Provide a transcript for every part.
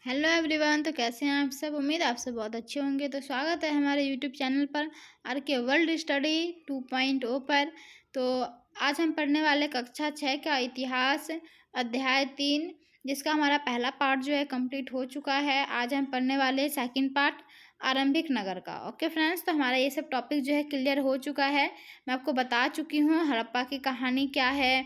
Hello everyone. तो कैसे हैं आप सब? उम्मीद आप सब बहुत अच्छे होंगे। तो स्वागत है हमारे यूट्यूब चैनल पर आर के वर्ल्ड स्टडी 2.0 पर। तो आज हम पढ़ने वाले कक्षा 6 का इतिहास अध्याय 3, जिसका हमारा पहला पार्ट जो है कंप्लीट हो चुका है। आज हम पढ़ने वाले सेकंड पार्ट आरंभिक नगर का। ओके फ्रेंड्स, तो हमारा ये सब टॉपिक जो है क्लियर हो चुका है। मैं आपको बता चुकी हूँ हड़प्पा की कहानी क्या है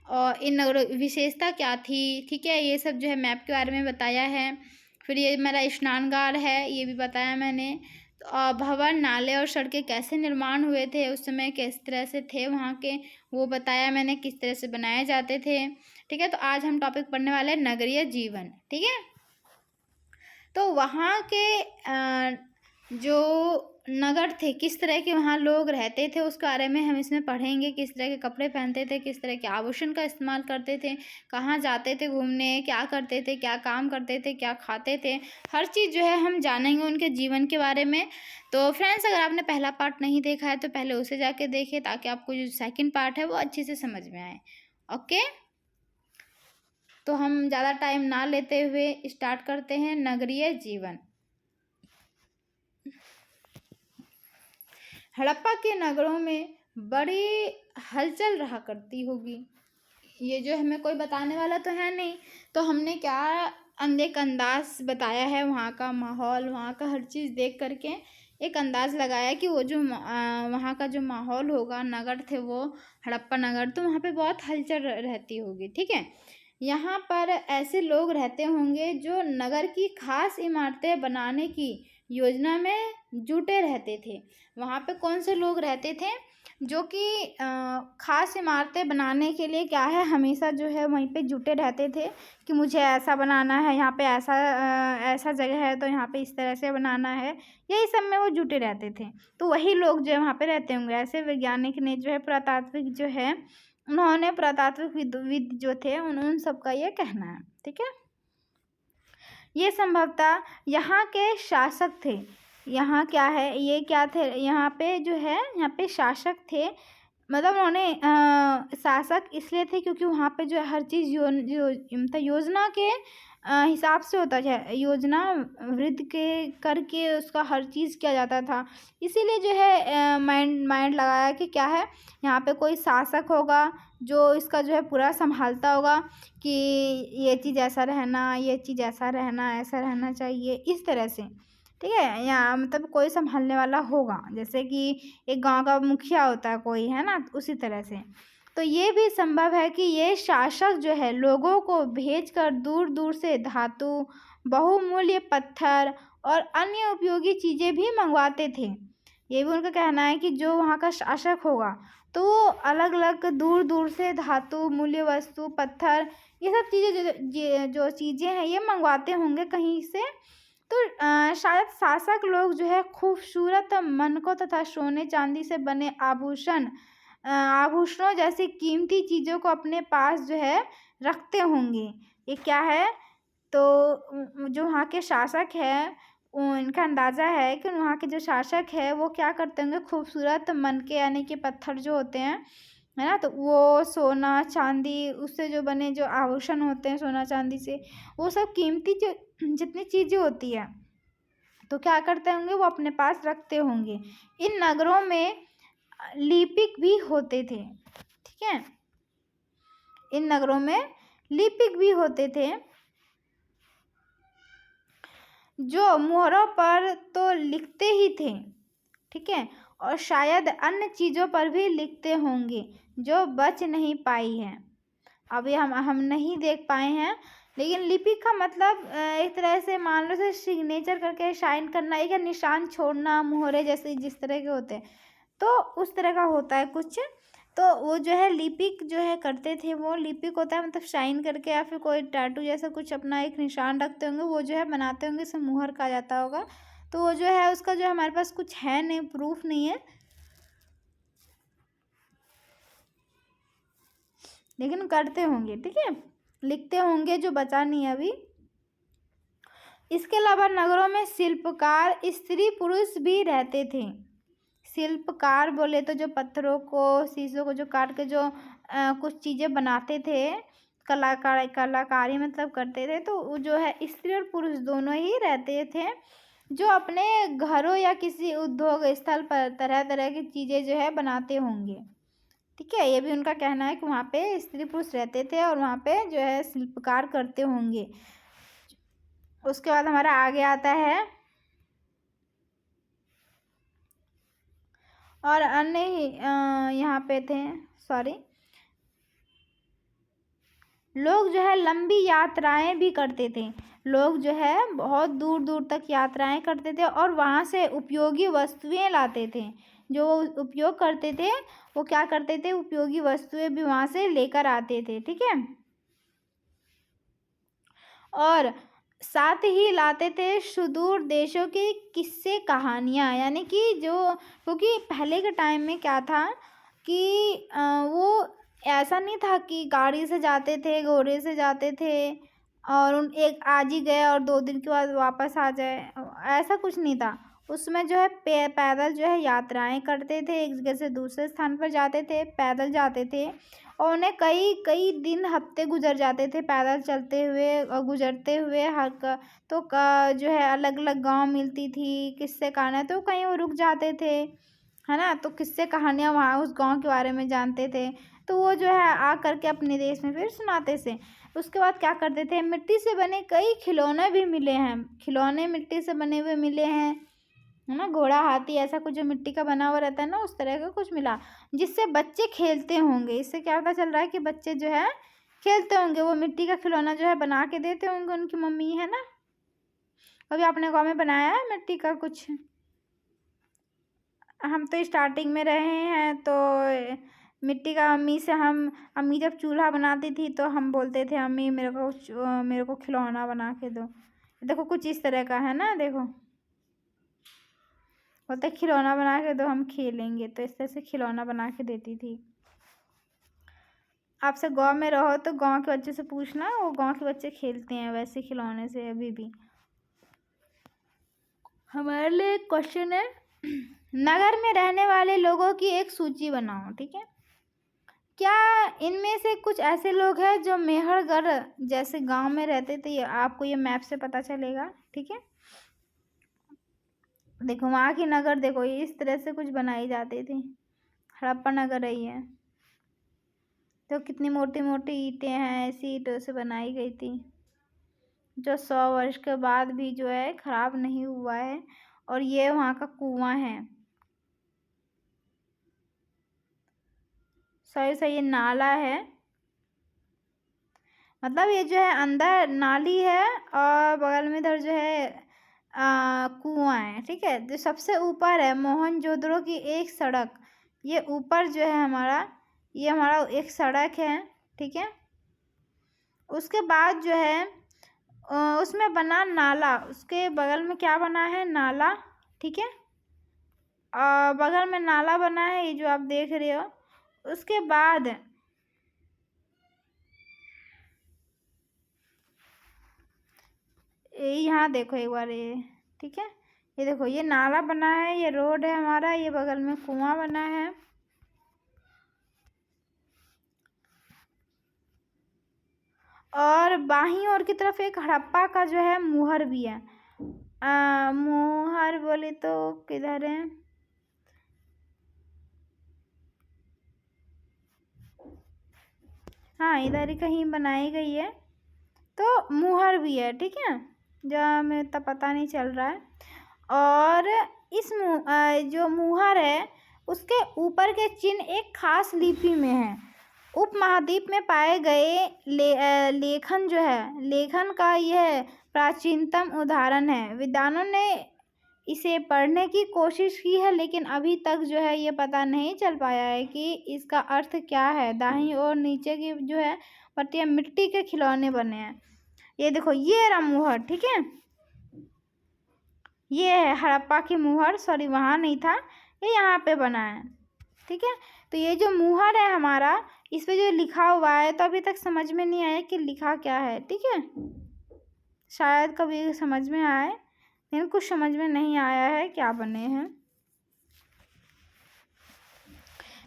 और इन नगरों विशेषता क्या थी। ठीक है, ये सब जो है मैप के बारे में बताया है। फिर ये मेरा स्नानगार है, ये भी बताया मैंने। और भवन, नाले और सड़कें कैसे निर्माण हुए थे उस समय, किस तरह से थे वहाँ के, वो बताया मैंने, किस तरह से बनाए जाते थे। ठीक है, तो आज हम टॉपिक पढ़ने वाले हैं नगरीय जीवन। ठीक है, तो वहाँ के जो नगर थे, किस तरह के वहाँ लोग रहते थे, उस बारे में हम इसमें पढ़ेंगे। किस तरह के कपड़े पहनते थे, किस तरह के आभूषण का इस्तेमाल करते थे, कहाँ जाते थे घूमने, क्या करते थे, क्या काम करते थे, क्या खाते थे, हर चीज़ जो है हम जानेंगे उनके जीवन के बारे में। तो फ्रेंड्स, अगर आपने पहला पार्ट नहीं देखा है तो पहले उसे जाके देखें, ताकि आपको जो सेकंड पार्ट है वो अच्छे से समझ में आए। ओके, तो हम ज़्यादा टाइम ना लेते हुए स्टार्ट करते हैं। नगरीय जीवन। हड़प्पा के नगरों में बड़ी हलचल रहा करती होगी। ये जो हमें कोई बताने वाला तो है नहीं, तो हमने क्या एक अंदाज बताया है, वहाँ का माहौल, वहाँ का हर चीज़ देख करके एक अंदाज लगाया कि वो जो वहाँ का जो माहौल होगा, नगर थे वो हड़प्पा नगर, तो वहाँ पे बहुत हलचल रहती होगी। ठीक है, यहाँ पर ऐसे लोग रहते होंगे जो नगर की खास इमारतें बनाने की योजना में जुटे रहते थे। वहाँ पे कौन से लोग रहते थे जो कि खास इमारतें बनाने के लिए क्या है, हमेशा जो है वहीं पे जुटे रहते थे कि मुझे ऐसा बनाना है, यहाँ पे ऐसा जगह है तो यहाँ पे इस तरह से बनाना है, यही सब में वो जुटे रहते थे। तो वही लोग जो है वहाँ पे रहते होंगे। ऐसे वैज्ञानिक ने जो है पुरातात्विक जो है, उन्होंने पुरातात्विक विद जो थे उन सब का ये कहना है। ठीक है, ये संभवतः यहाँ के शासक थे। यहाँ क्या है, ये क्या थे, यहाँ पे जो है, यहाँ पे शासक थे। मतलब उन्होंने शासक इसलिए थे क्योंकि वहाँ पे जो है हर चीज़ मतलब योजना के हिसाब से होता है। योजना वृद्ध के करके उसका हर चीज़ किया जाता था। इसीलिए जो है माइंड लगाया कि क्या है, यहाँ पे कोई शासक होगा जो इसका जो है पूरा संभालता होगा कि ये चीज़ ऐसा रहना, ये चीज़ ऐसा रहना, ऐसा रहना चाहिए, इस तरह से। ठीक है, यहाँ मतलब कोई संभालने वाला होगा, जैसे कि एक गांव का मुखिया होता है कोई, है ना, उसी तरह से। तो ये भी संभव है कि ये शासक जो है लोगों को भेजकर दूर दूर से धातु, बहुमूल्य पत्थर और अन्य उपयोगी चीज़ें भी मंगवाते थे। ये भी उनका कहना है कि जो वहाँ का शासक होगा तो वो अलग अलग दूर दूर से धातु, मूल्य वस्तु, पत्थर, ये सब चीज़ें जो चीज़ें हैं ये मंगवाते होंगे कहीं से। तो शायद शासक लोग जो है खूबसूरत मनकों तथा सोने चांदी से बने आभूषणों जैसी कीमती चीज़ों को अपने पास जो है रखते होंगे। ये क्या है, तो जो वहाँ के शासक हैं, इनका अंदाज़ा है कि वहाँ के जो शासक है वो क्या करते होंगे, खूबसूरत मनके यानी कि पत्थर जो होते हैं, है ना, तो वो सोना चांदी उससे जो बने जो आभूषण होते हैं सोना चांदी से, वो सब कीमती जो जितनी चीज़ें होती है तो क्या करते होंगे, वो अपने पास रखते होंगे। इन नगरों में लिपिक भी होते थे। ठीक है, इन नगरों में लिपिक भी होते थे जो मुहरों पर तो लिखते ही थे। ठीक है, और शायद अन्य चीज़ों पर भी लिखते होंगे जो बच नहीं पाई है। अभी हम नहीं देख पाए हैं, लेकिन लिपि का मतलब एक तरह से मान लो से सिग्नेचर करके साइन करना, एक निशान छोड़ना, मोहरे जैसे जिस तरह के होते हैं, तो उस तरह का होता है कुछ। तो वो जो है लिपिक जो है करते थे, वो लिपिक होता है मतलब साइन करके या फिर कोई टैटू जैसा कुछ अपना एक निशान रखते होंगे, वो जो है बनाते होंगे, इसे मुहर कहा जाता होगा। तो वो जो है उसका जो हमारे पास कुछ है नहीं, प्रूफ नहीं है, लेकिन करते होंगे। ठीक है, लिखते होंगे, जो बचा नहीं है अभी। इसके अलावा नगरों में शिल्पकार स्त्री पुरुष भी रहते थे। शिल्पकार बोले तो जो पत्थरों को, शीशों को जो काट के जो कुछ चीज़ें बनाते थे, कलाकारी मतलब करते थे। तो वो जो है स्त्री और पुरुष दोनों ही रहते थे, जो अपने घरों या किसी उद्योग स्थल पर तरह तरह की चीज़ें जो है बनाते होंगे। ठीक है, ये भी उनका कहना है कि वहाँ पे स्त्री पुरुष रहते थे और वहाँ पे जो है शिल्पकार करते होंगे। उसके बाद हमारा आगे आता है और अन्य यहाँ पे थे, सॉरी, लोग जो है लंबी यात्राएं भी करते थे। लोग जो है बहुत दूर दूर तक यात्राएं करते थे और वहाँ से उपयोगी वस्तुएं लाते थे। जो वो उपयोग करते थे, वो क्या करते थे, उपयोगी वस्तुएं भी वहाँ से लेकर आते थे। ठीक है, और साथ ही लाते थे सुदूर देशों की किस्से कहानियाँ, यानी कि जो, क्योंकि पहले के टाइम में क्या था कि वो ऐसा नहीं था कि गाड़ी से जाते थे, घोड़े से जाते थे और एक आज ही गए और 2 दिन के बाद वापस आ जाए, ऐसा कुछ नहीं था। उसमें जो है पैदल जो है यात्राएं करते थे, एक जगह से दूसरे स्थान पर जाते थे, पैदल जाते थे और उन्हें कई कई दिन हफ्ते गुजर जाते थे पैदल चलते हुए और गुजरते हुए। हर तो जो है अलग अलग गांव मिलती थी, किस्से कहानियाँ, तो कहीं वो रुक जाते थे, है ना, तो किस्से कहानियाँ वहाँ उस गांव के बारे में जानते थे, तो वो जो है आ करके अपने देश में फिर सुनाते थे। उसके बाद क्या करते थे, मिट्टी से बने कई खिलौने भी मिले हैं, खिलौने मिट्टी से बने हुए मिले हैं, है ना, घोड़ा हाथी ऐसा कुछ जो मिट्टी का बना हुआ रहता है ना, उस तरह का कुछ मिला, जिससे बच्चे खेलते होंगे। इससे क्या पता चल रहा है कि बच्चे जो है खेलते होंगे, वो मिट्टी का खिलौना जो है बना के देते होंगे उनकी मम्मी, है ना। कभी आपने गाँव में बनाया है मिट्टी का कुछ? हम तो स्टार्टिंग में रहे हैं, तो मिट्टी का अम्मी जब चूल्हा बनाती थी तो हम बोलते थे, अम्मी मेरे को खिलौना बना के दो। देखो कुछ इस तरह का है ना, देखो बोलते खिलौना बना के दो, हम खेलेंगे, तो इस तरह से खिलौना बना के देती थी। आपसे गांव में रहो तो गांव के बच्चे से पूछना, वो गांव के बच्चे खेलते हैं वैसे खिलौने से अभी भी। हमारे लिए एक क्वेश्चन है, नगर में रहने वाले लोगों की एक सूची बनाओ। ठीक है, क्या इनमें से कुछ ऐसे लोग हैं जो मेहरगढ़ जैसे गांव में रहते थे? आपको ये मैप से पता चलेगा। ठीक है, देखो वहाँ की नगर देखो, ये इस तरह से कुछ बनाई जाती थी, हड़प्पा नगर है ये, तो कितनी मोटी मोटी ईंटें हैं, ऐसी ईंटों से बनाई गई थी, जो 100 वर्ष के बाद भी जो है खराब नहीं हुआ है। और ये वहाँ का कुआं है, सही सही, ये नाला है, मतलब ये जो है अंदर नाली है और बगल में इधर जो है कुआं है। ठीक है, जो सबसे ऊपर है मोहनजोदड़ो की एक सड़क, ये ऊपर जो है हमारा, ये हमारा एक सड़क है। ठीक है, उसके बाद जो है उसमें बना नाला, उसके बगल में क्या बना है, नाला। ठीक है, बगल में नाला बना है, ये जो आप देख रहे हो। उसके बाद यहाँ देखो एक बार ये, ठीक है, ये देखो ये नाला बना है, ये रोड है हमारा, ये बगल में कुआं बना है। और बाहीं ओर की तरफ एक हड़प्पा का जो है मुहर भी है। मुहर बोले तो किधर है, हाँ इधर ही कहीं बनाई गई है, तो मुहर भी है। ठीक है, जो हमें इतना पता नहीं चल रहा है। और इस जो मुहर है उसके ऊपर के चिन्ह एक खास लिपि में है। उपमहाद्वीप में पाए गए लेखन जो है, लेखन का यह प्राचीनतम उदाहरण है। विद्वानों ने इसे पढ़ने की कोशिश की है, लेकिन अभी तक जो है ये पता नहीं चल पाया है कि इसका अर्थ क्या है। दाहिनी और नीचे की जो है पट्टियाँ मिट्टी के खिलौने बने हैं। ये देखो ये रहा मुहर। ठीक है, ये है हड़प्पा की मुहर, सॉरी वहाँ नहीं था, ये यहाँ पे बना है। ठीक है, तो ये जो मुहर है हमारा, इस पे जो लिखा हुआ है, तो अभी तक समझ में नहीं आया कि लिखा क्या है। ठीक है, शायद कभी समझ में आए, लेकिन कुछ समझ में नहीं आया है क्या बने हैं।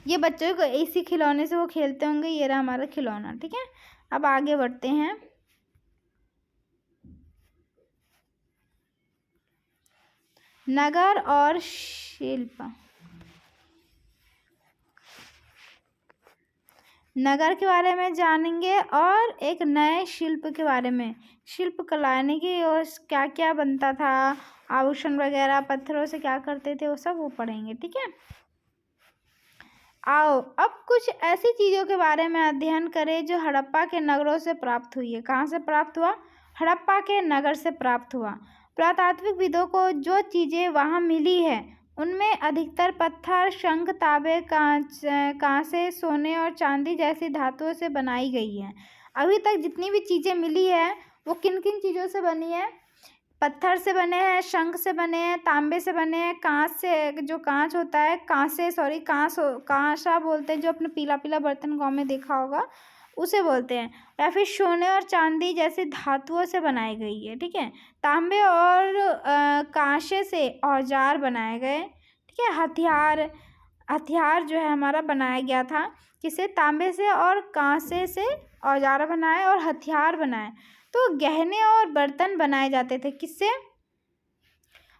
ये बच्चों को इसी खिलौने से वो खेलते होंगे, ये रहा हमारा खिलौना। ठीक है, अब आगे बढ़ते हैं। नगर और शिल्प। नगर के बारे में जानेंगे और एक नए शिल्प के बारे में। शिल्प कला यानी कि और क्या क्या बनता था, आभूषण वगैरह पत्थरों से क्या करते थे, वो सब वो पढ़ेंगे। ठीक है, आओ अब कुछ ऐसी चीज़ों के बारे में अध्ययन करें जो हड़प्पा के नगरों से प्राप्त हुई है। कहाँ से प्राप्त हुआ? हड़प्पा के नगर से प्राप्त हुआ। पुरातात्विकविदों को जो चीज़ें वहाँ मिली है उनमें अधिकतर पत्थर, शंख, तांबे, कांसे, सोने और चांदी जैसी धातुओं से बनाई गई है। अभी तक जितनी भी चीज़ें मिली है वो किन किन चीज़ों से बनी है? पत्थर से बने हैं, शंख से बने हैं, तांबे से बने हैं, कांच से, जो कांच होता है, कांसा बोलते हैं, जो अपने पीला पीला बर्तन गाँव में देखा होगा उसे बोलते हैं, या फिर सोने और चांदी जैसी धातुओं से बनाई गई है। ठीक है, तांबे और कांसे से औजार बनाए गए। ठीक है, हथियार जो है हमारा बनाया गया था किसे? तांबे से और कांसे से औजार बनाए और हथियार बनाए। तो गहने और बर्तन बनाए जाते थे किससे?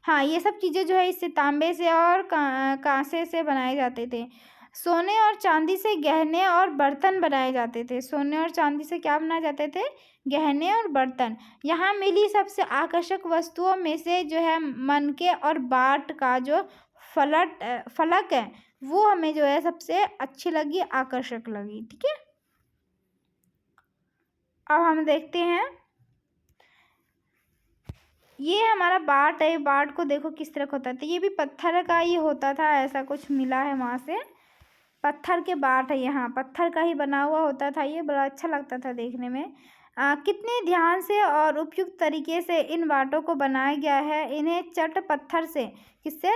हाँ, ये सब चीज़ें जो है इससे तांबे से और कांसे से बनाए जाते थे। सोने और चांदी से गहने और बर्तन बनाए जाते थे। सोने और चांदी से क्या बनाए जाते थे? गहने और बर्तन। यहाँ मिली सबसे आकर्षक वस्तुओं में से जो है मनके और बाट का जो फलक है वो हमें जो है सबसे अच्छी लगी, आकर्षक लगी। ठीक है, अब हम देखते हैं, ये हमारा बाट है। बाट को देखो किस तरह का होता था, ये भी पत्थर का ही होता था, ऐसा कुछ मिला है वहाँ से। पत्थर के बाट है, यहाँ पत्थर का ही बना हुआ होता था, ये बड़ा अच्छा लगता था देखने में। कितने ध्यान से और उपयुक्त तरीके से इन बाटों को बनाया गया है। इन्हें चट पत्थर से, किससे?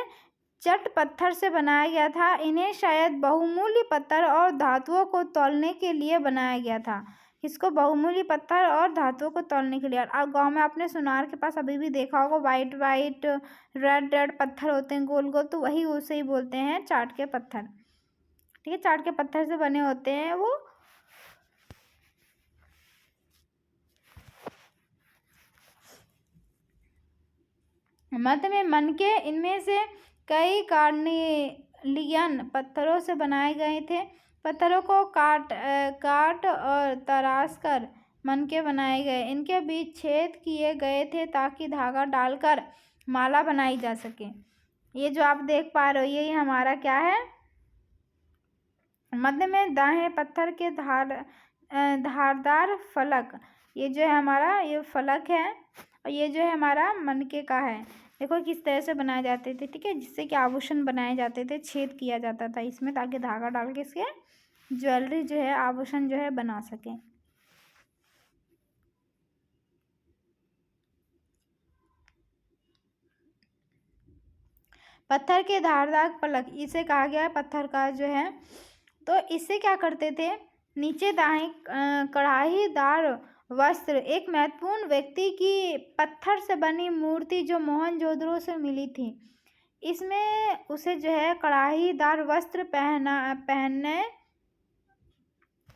चट पत्थर से बनाया गया था। इन्हें शायद बहुमूल्य पत्थर और धातुओं को तौलने के लिए बनाया गया था। किसको? बहुमूल्य पत्थर और धातुओं को तौलने के लिए। और गांव में आपने सुनार के पास अभी भी देखा होगा, वाइट वाइट रेड रेड पत्थर होते हैं गोल गोल, तो वही उसे ही बोलते हैं चाट के पत्थर। ठीक है, चाट के पत्थर से बने होते हैं वो। मध्य में मनके, इनमें से कई कार्निलियन पत्थरों से बनाए गए थे। पत्थरों को काट और तराश कर मनके बनाए गए। इनके बीच छेद किए गए थे ताकि धागा डालकर माला बनाई जा सके। ये जो आप देख पा रहे हो ये हमारा क्या है? मध्य में दाएं पत्थर के धारदार फलक, ये जो है हमारा ये फलक है, और ये जो है हमारा मनके का है। देखो किस तरह से बनाए जाते थे। ठीक है, जिससे कि आभूषण बनाए जाते थे, छेद किया जाता था इसमें ताकि धागा डाल के इसके ज्वेलरी जो है, आभूषण जो है बना सके। पत्थर के धारदार फलक, इसे कहा गया है पत्थर का जो है। तो इससे क्या करते थे? नीचे दाएं कढ़ाईदार वस्त्र, एक महत्वपूर्ण व्यक्ति की पत्थर से बनी मूर्ति जो मोहनजोदड़ो से मिली थी, इसमें उसे जो है कढ़ाईदार वस्त्र पहनने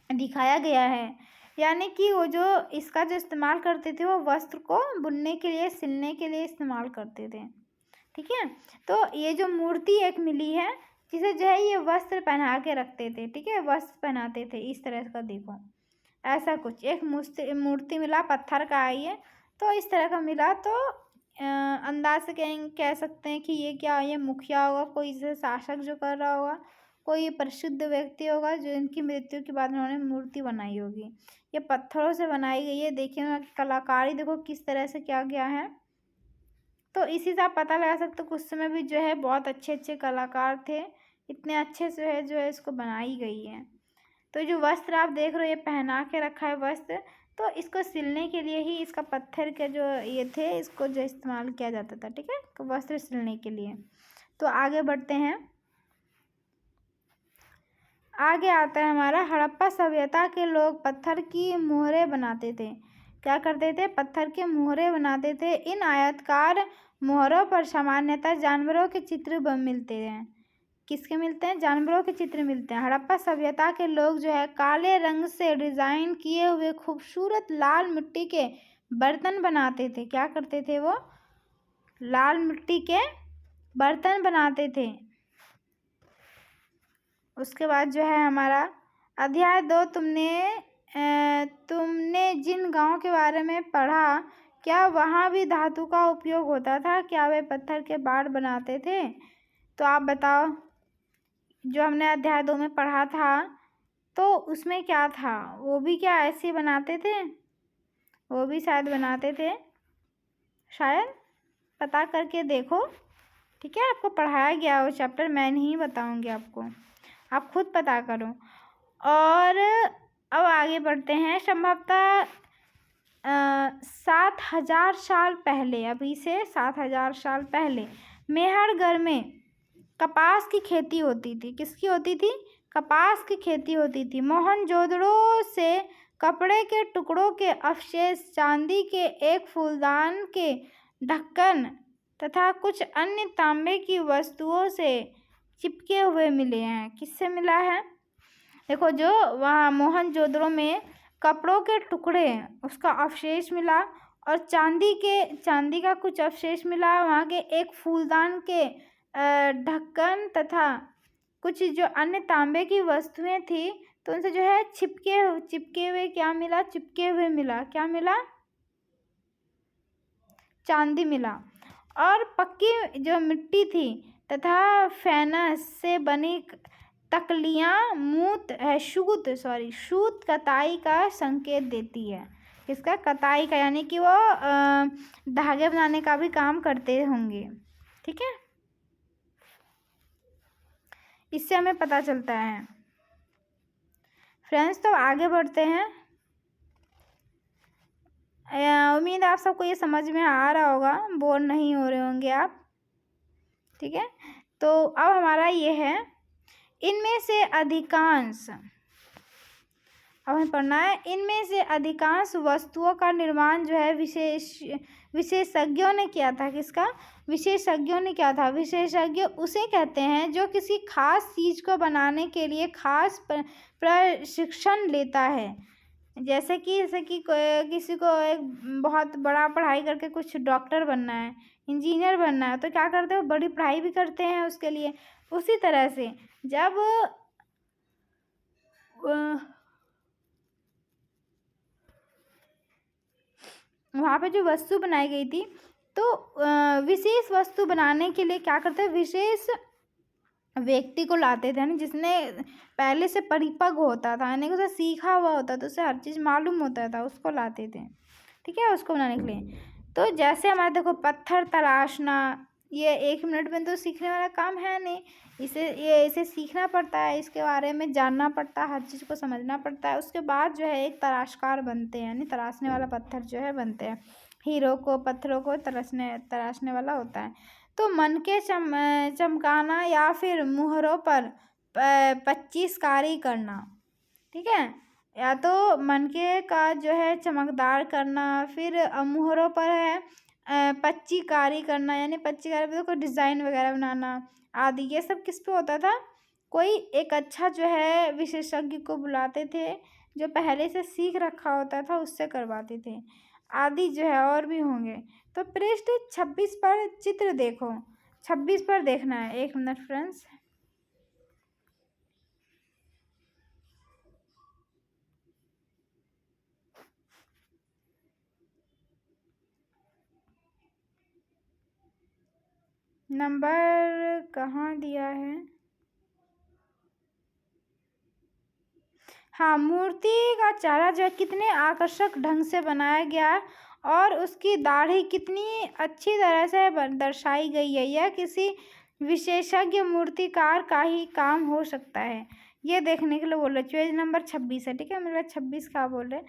दिखाया गया है। यानी कि वो जो इसका जो इस्तेमाल करते थे वो वस्त्र को बुनने के लिए, सिलने के लिए इस्तेमाल करते थे। ठीक है, तो ये जो मूर्ति एक मिली है जिसे जो है ये वस्त्र पहना के रखते थे। ठीक है, वस्त्र पहनाते थे इस तरह का। देखो ऐसा कुछ एक मूर्ति मिला, पत्थर का है ये, तो इस तरह का मिला। तो अंदाज से कह सकते हैं कि ये क्या, ये मुखिया होगा, कोई इसे शासक जो कर रहा होगा, कोई प्रसिद्ध व्यक्ति होगा जो इनकी मृत्यु के बाद उन्होंने मूर्ति बनाई होगी। ये पत्थरों से बनाई गई है। देखिए कलाकारी देखो किस तरह से किया गया है। तो इसी से आप पता लगा सकते हो उस समय भी जो है बहुत अच्छे अच्छे कलाकार थे, इतने अच्छे से है जो है इसको बनाई गई है। तो जो वस्त्र आप देख रहे हो ये पहना के रखा है वस्त्र, तो इसको सिलने के लिए ही इसका पत्थर के जो ये थे इसको जो इस्तेमाल किया जाता था। ठीक है, तो वस्त्र सिलने के लिए। तो आगे बढ़ते हैं, आगे आता है हमारा हड़प्पा सभ्यता के लोग पत्थर की मोहरें बनाते थे। क्या करते थे? पत्थर के मोहरें बनाते थे। इन आयताकार मोहरों पर सामान्यतः जानवरों के चित्र मिलते हैं। किसके मिलते हैं? जानवरों के चित्र मिलते हैं। हड़प्पा सभ्यता के लोग जो है काले रंग से डिज़ाइन किए हुए खूबसूरत लाल मिट्टी के बर्तन बनाते थे। क्या करते थे वो? लाल मिट्टी के बर्तन बनाते थे। उसके बाद जो है हमारा अध्याय 2, तुमने जिन गांव के बारे में पढ़ा, क्या वहाँ भी धातु का उपयोग होता था? क्या वे पत्थर के बाड़ बनाते थे? तो आप बताओ। जो हमने अध्याय 2 में पढ़ा था तो उसमें क्या था? वो भी क्या ऐसे बनाते थे? वो भी शायद बनाते थे, शायद। पता करके देखो, ठीक है? आपको पढ़ाया गया वो चैप्टर, मैं नहीं बताऊंगी आपको, आप खुद पता करो। और अब आगे बढ़ते हैं। संभवतः 7,000 साल पहले, अभी से 7,000 साल पहले मेहरगढ़ में कपास की खेती होती थी। किसकी होती थी? कपास की खेती होती थी। मोहनजोदड़ो से कपड़े के टुकड़ों के अवशेष, चांदी के एक फूलदान के ढक्कन तथा कुछ अन्य तांबे की वस्तुओं से चिपके हुए मिले हैं। किससे मिला है? देखो, जो वहाँ मोहनजोदड़ो में कपड़ों के टुकड़े, उसका अवशेष मिला, और चांदी का कुछ अवशेष मिला। वहाँ के एक फूलदान के ढक्कन तथा कुछ जो अन्य तांबे की वस्तुएं थी, तो उनसे जो है चिपके हुए क्या मिला? चिपके हुए मिला। क्या मिला? चांदी मिला। और पक्की जो मिट्टी थी तथा फेनस से बनी तकलियाँ सूत कताई का संकेत देती है। किसका? कताई का, यानी कि वो धागे बनाने का भी काम करते होंगे। ठीक है, इससे हमें पता चलता है। फ्रेंड्स, तो आगे बढ़ते हैं। उम्मीद आप सबको ये समझ में आ रहा होगा, बोर नहीं हो रहे होंगे आप। ठीक है, तो अब हमारा ये है, इनमें से अधिकांश, अब हमें पढ़ना है, इनमें से अधिकांश वस्तुओं का निर्माण जो है विशेषज्ञों ने किया था। किसका? विशेषज्ञों ने किया था। विशेषज्ञ उसे कहते हैं जो किसी खास चीज़ को बनाने के लिए खास प्रशिक्षण लेता है। जैसे कि किसी को एक बहुत बड़ा पढ़ाई करके कुछ डॉक्टर बनना है, इंजीनियर बनना है, तो क्या करते हैं? वो बड़ी पढ़ाई भी करते हैं उसके लिए। उसी तरह से जब वहाँ पे जो वस्तु बनाई गई थी, तो विशेष वस्तु बनाने के लिए क्या करते हैं? विशेष व्यक्ति को लाते थे, यानी जिसने पहले से परिपक्व होता था, यानी कि उसे सीखा हुआ होता था, उसे हर चीज़ मालूम होता था, उसको लाते थे। ठीक है, उसको बनाने के लिए। तो जैसे हमारे देखो, पत्थर तराशना, ये 1 मिनट में तो सीखने वाला काम है नहीं। इसे सीखना पड़ता है, इसके बारे में जानना पड़ता है, हर चीज़ को समझना पड़ता है। उसके बाद जो है एक तराशकार बनते हैं, यानी तराशने वाला पत्थर जो है बनते हैं। हीरो को, पत्थरों को तराशने वाला होता है। तो मन के चमकाना या फिर मुहरों पर 25 कारी करना। ठीक है, या तो मन के का जो है चमकदार करना, फिर मुहरों पर है 25 कारी करना, यानी 25 कारी पर कोई डिज़ाइन वगैरह बनाना आदि। ये सब किस पे होता था? कोई एक अच्छा जो है विशेषज्ञ को बुलाते थे, जो पहले से सीख रखा होता था, उससे करवाते थे आदि। जो है और भी होंगे। तो पृष्ठ 26 पर चित्र देखो, 26 पर देखना है। 1 मिनट फ्रेंड्स। नंबर कहाँ दिया है? हाँ, मूर्ति का चेहरा जो है कितने आकर्षक ढंग से बनाया गया है, और उसकी दाढ़ी कितनी अच्छी तरह से दर्शाई गई है। यह किसी विशेषज्ञ मूर्तिकार का ही काम हो सकता है। ये देखने के लिए बोल रहे, पेज नंबर 26 है। ठीक है, मतलब 26 का बोल रहे।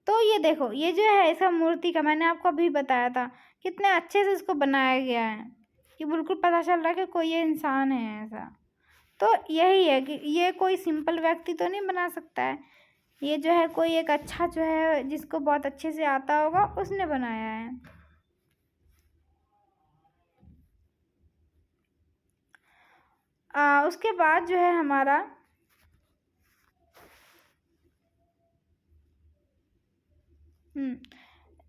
तो ये देखो, ये जो है इसका मूर्ति का, मैंने आपको अभी बताया था, कितने अच्छे से इसको बनाया गया है कि बिल्कुल पता चल रहा है कि कोई ये इंसान है ऐसा। तो यही है कि ये कोई सिंपल व्यक्ति तो नहीं बना सकता है, ये जो है कोई एक अच्छा जो है जिसको बहुत अच्छे से आता होगा, उसने बनाया है। उसके बाद जो है हमारा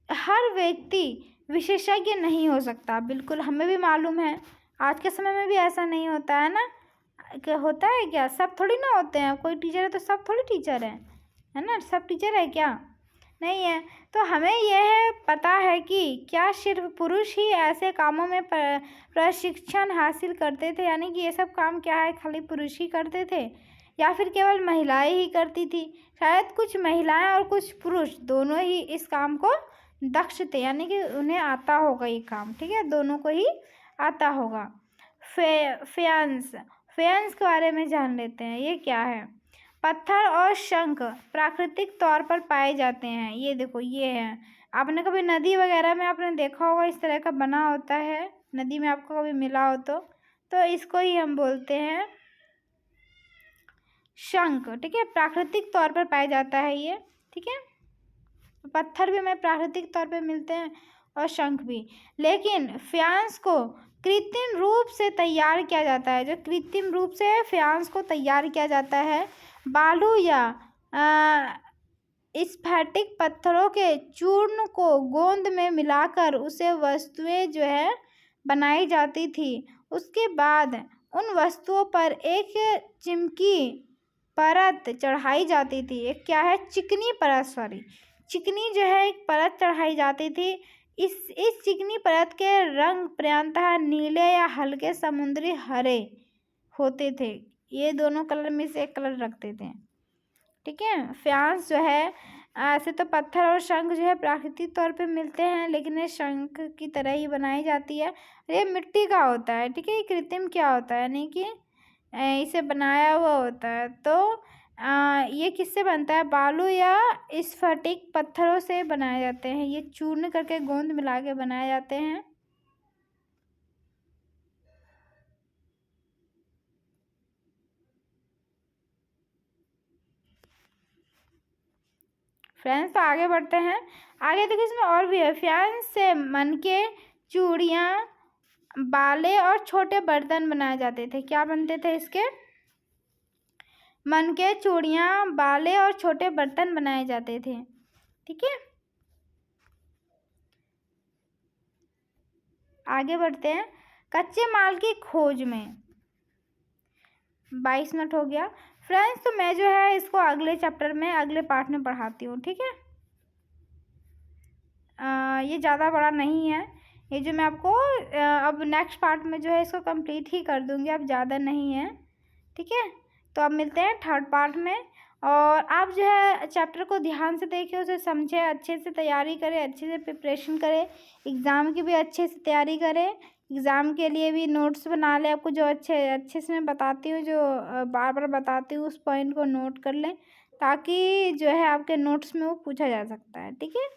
हर व्यक्ति विशेषज्ञ नहीं हो सकता। बिल्कुल हमें भी मालूम है, आज के समय में भी ऐसा नहीं होता है ना। क्या होता है क्या? सब थोड़ी ना होते हैं। कोई टीचर है तो सब थोड़ी टीचर है ना? सब टीचर है क्या? नहीं है। तो हमें यह पता है कि क्या सिर्फ पुरुष ही ऐसे कामों में प्रशिक्षण हासिल करते थे, यानी कि ये सब काम क्या है खाली पुरुष ही करते थे, या फिर केवल महिलाएं ही करती थी? शायद कुछ महिलाएं और कुछ पुरुष दोनों ही इस काम को दक्ष थे, यानी कि उन्हें आता होगा ये काम। ठीक है, दोनों को ही आता होगा। फेयंस के बारे में जान लेते हैं। ये क्या है? पत्थर और शंख प्राकृतिक तौर पर पाए जाते हैं। ये देखो, ये है। आपने कभी नदी वगैरह में आपने देखा होगा, इस तरह का बना होता है, नदी में आपको कभी मिला हो तो इसको ही हम बोलते हैं शंख। ठीक है, प्राकृतिक तौर पर पाया जाता है ये। ठीक है, पत्थर भी हमें प्राकृतिक तौर पे मिलते हैं और शंख भी। लेकिन फ्यांस को कृत्रिम रूप से तैयार किया जाता है। जो कृत्रिम रूप से फ्यांस को तैयार किया जाता है, बालू या स्फटिक पत्थरों के चूर्ण को गोंद में मिलाकर उसे वस्तुएं जो है बनाई जाती थी। उसके बाद उन वस्तुओं पर एक चिमकी परत चढ़ाई जाती थी। एक क्या है? चिकनी परत, सॉरी, चिकनी जो है एक परत चढ़ाई जाती थी। इस चिकनी परत के रंग प्रायतः नीले या हल्के समुद्री हरे होते थे। ये दोनों कलर में से एक कलर रखते थे। ठीक है, फ्यांस जो है ऐसे तो पत्थर और शंख जो है प्राकृतिक तौर पे मिलते हैं, लेकिन ये शंख की तरह ही बनाई जाती है। ये मिट्टी का होता है। ठीक है, ये कृत्रिम क्या होता है, यानी कि इसे बनाया हुआ होता है। तो ये किससे बनता है? बालू या स्फटिक पत्थरों से बनाए जाते हैं। ये चूर्ण करके गोंद मिला के बनाए जाते हैं। फ्रेंड्स, तो आगे बढ़ते हैं। आगे देखिए, इसमें और भी है। फ्यांस से मन के चूड़ियाँ, बाले और छोटे बर्तन बनाए जाते थे। क्या बनते थे इसके? मन के चूड़ियाँ, बाले और छोटे बर्तन बनाए जाते थे। ठीक है, आगे बढ़ते हैं। कच्चे माल की खोज में 22 मिनट हो गया। फ्रेंड्स, तो मैं जो है इसको अगले चैप्टर में, अगले पार्ट में पढ़ाती हूँ। ठीक है, ये ज़्यादा बड़ा नहीं है। ये जो मैं आपको अब नेक्स्ट पार्ट में जो है इसको कंप्लीट ही कर दूँगी, अब ज़्यादा नहीं है। ठीक है, तो अब मिलते हैं थर्ड पार्ट में। और आप जो है चैप्टर को ध्यान से देखें, उसे समझें, अच्छे से तैयारी करें, अच्छे से प्रिपरेशन करें, एग्ज़ाम की भी अच्छे से तैयारी करें। एग्ज़ाम के लिए भी नोट्स बना लें। आपको जो अच्छे से मैं बताती हूँ, जो बार बार बताती हूँ, उस पॉइंट को नोट कर लें, ताकि जो है आपके नोट्स में वो पूछा जा सकता है। ठीक है,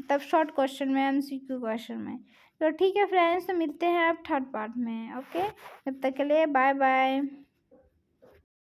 तब शॉर्ट क्वेश्चन में, MCQ क्वेश्चन में। तो ठीक है फ्रेंड्स, तो मिलते हैं अब थर्ड पार्ट में। ओके, तब तक के लिए बाय बाय।